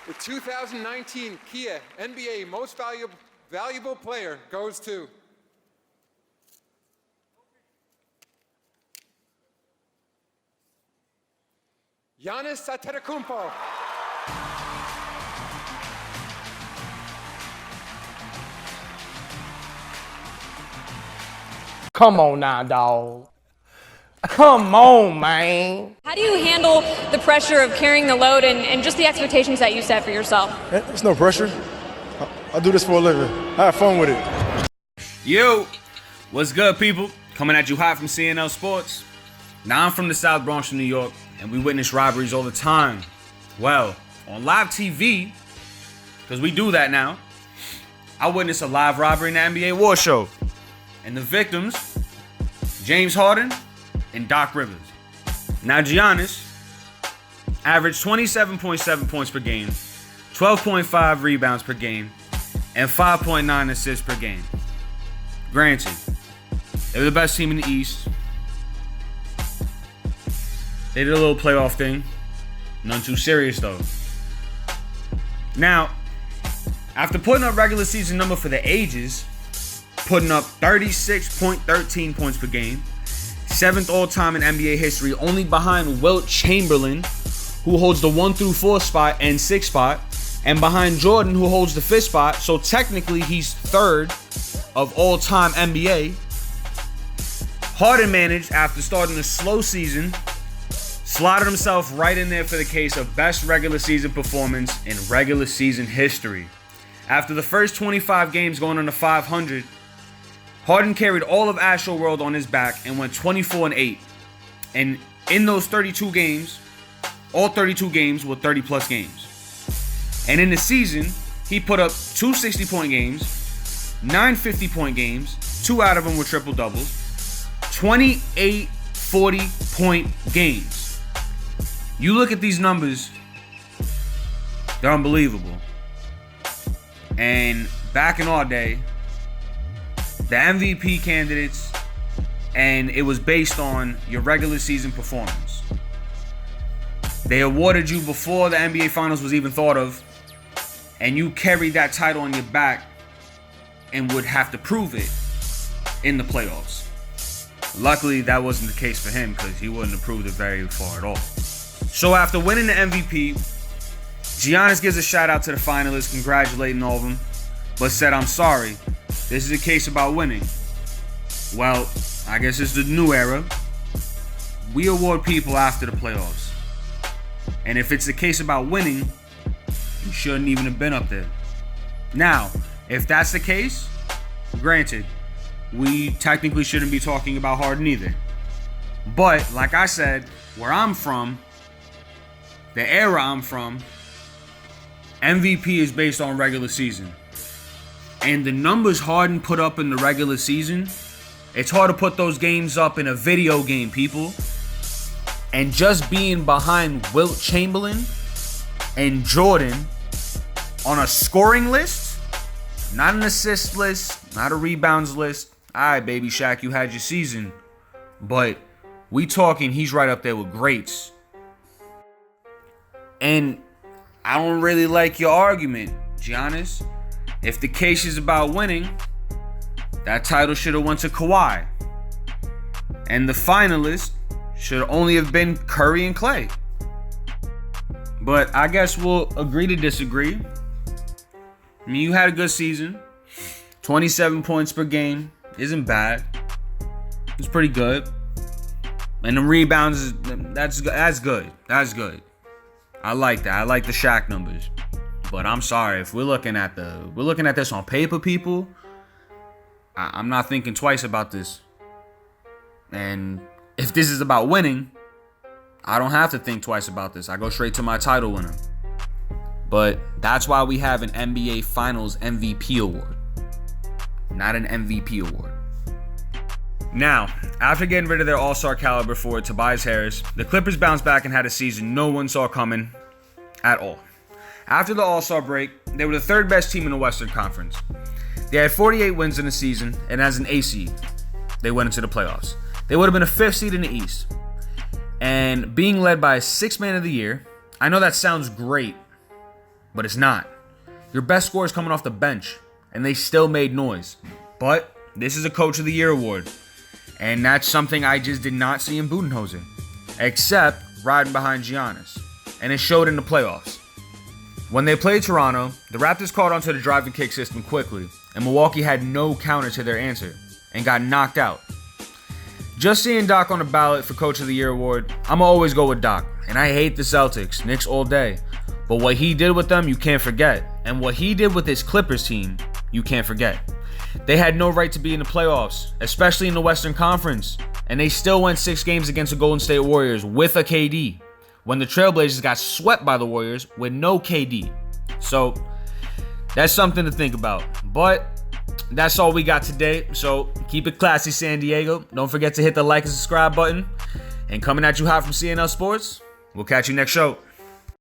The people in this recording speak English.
The 2019 Kia NBA Most Valuable Player goes to Giannis Antetokounmpo. Come on now, dawg. Come on, man. How do you handle the pressure of carrying the load and just the expectations that you set for yourself? There's no pressure. I do this for a living. I have fun with it. Yo, what's good, people? Coming at you hot from CNL Sports. Now I'm from the South Bronx of New York, and we witness robberies all the time. Well, on live TV, because we do that now, I witnessed a live robbery in the NBA War Show. And the victims, James Harden and Doc Rivers. Now Giannis averaged 27.7 points per game, 12.5 rebounds per game, and 5.9 assists per game. Granted, they were the best team in the East. They did a little playoff thing. None too serious though. Now, after putting up regular season number for the ages, putting up 36.13 points per game, 7th all-time in NBA history, only behind Wilt Chamberlain, who holds the 1 through 4 spot and 6 spot, and behind Jordan, who holds the 5th spot. So technically, he's 3rd of all-time NBA. Harden managed, after starting a slow season, slotted himself right in there for the case of best regular season performance in regular season history. After the first 25 games going on to 500, Harden carried all of Astroworld on his back and went 24-8. And in those 32 games, all 32 games were 30-plus games. And in the season, he put up 2 60-point games, 9 50-point games, 2 out of them were triple-doubles, 28 40-point games. You look at these numbers, they're unbelievable. And back in our day, the MVP candidates, and it was based on your regular season performance. They awarded you before the NBA Finals was even thought of, and you carried that title on your back and would have to prove it in the playoffs. Luckily, that wasn't the case for him because he wouldn't have proved it very far at all. So after winning the MVP, Giannis gives a shout out to the finalists, congratulating all of them, but said, "I'm sorry. This is a case about winning." Well, I guess it's the new era. We award people after the playoffs. And if it's a case about winning, you shouldn't even have been up there. Now, if that's the case, granted, we technically shouldn't be talking about Harden either. But, like I said, where I'm from, the era I'm from, MVP is based on regular season. And the numbers Harden put up in the regular season, it's hard to put those games up in a video game, people. And just being behind Wilt Chamberlain and Jordan on a scoring list, not an assist list, not a rebounds list. All right, baby Shaq, you had your season. But we talking, he's right up there with greats. And I don't really like your argument, Giannis. If the case is about winning, that title should have went to Kawhi. And the finalists should only have been Curry and Clay. But I guess we'll agree to disagree. I mean, you had a good season. 27 points per game isn't bad. It's pretty good. And the rebounds, that's good. That's good. I like that. I like the Shaq numbers. But I'm sorry, if we're looking at this on paper, people, I'm not thinking twice about this. And if this is about winning, I don't have to think twice about this. I go straight to my title winner. But that's why we have an NBA Finals MVP award, not an MVP award. Now, after getting rid of their all-star caliber forward Tobias Harris, the Clippers bounced back and had a season no one saw coming at all. After the all-star break, they were the 3rd best team in the Western Conference. They had 48 wins in the season, and as an A seed, they went into the playoffs. They would have been a 5th seed in the East. And being led by a 6th man of the year, I know that sounds great, but it's not. Your best scorer is coming off the bench, and they still made noise. But this is a Coach of the Year award, and that's something I just did not see in Budenholzer, except riding behind Giannis, and it showed in the playoffs. When they played Toronto, the Raptors caught onto the drive and kick system quickly, and Milwaukee had no counter to their answer, and got knocked out. Just seeing Doc on the ballot for Coach of the Year award, I'ma always go with Doc, and I hate the Celtics, Knicks all day, but what he did with them, you can't forget, and what he did with his Clippers team, you can't forget. They had no right to be in the playoffs, especially in the Western Conference, and they still went 6 games against the Golden State Warriors with a KD, when the Trailblazers got swept by the Warriors with no KD. So, that's something to think about. But that's all we got today. So, keep it classy, San Diego. Don't forget to hit the like and subscribe button. And coming at you hot from CNL Sports, we'll catch you next show.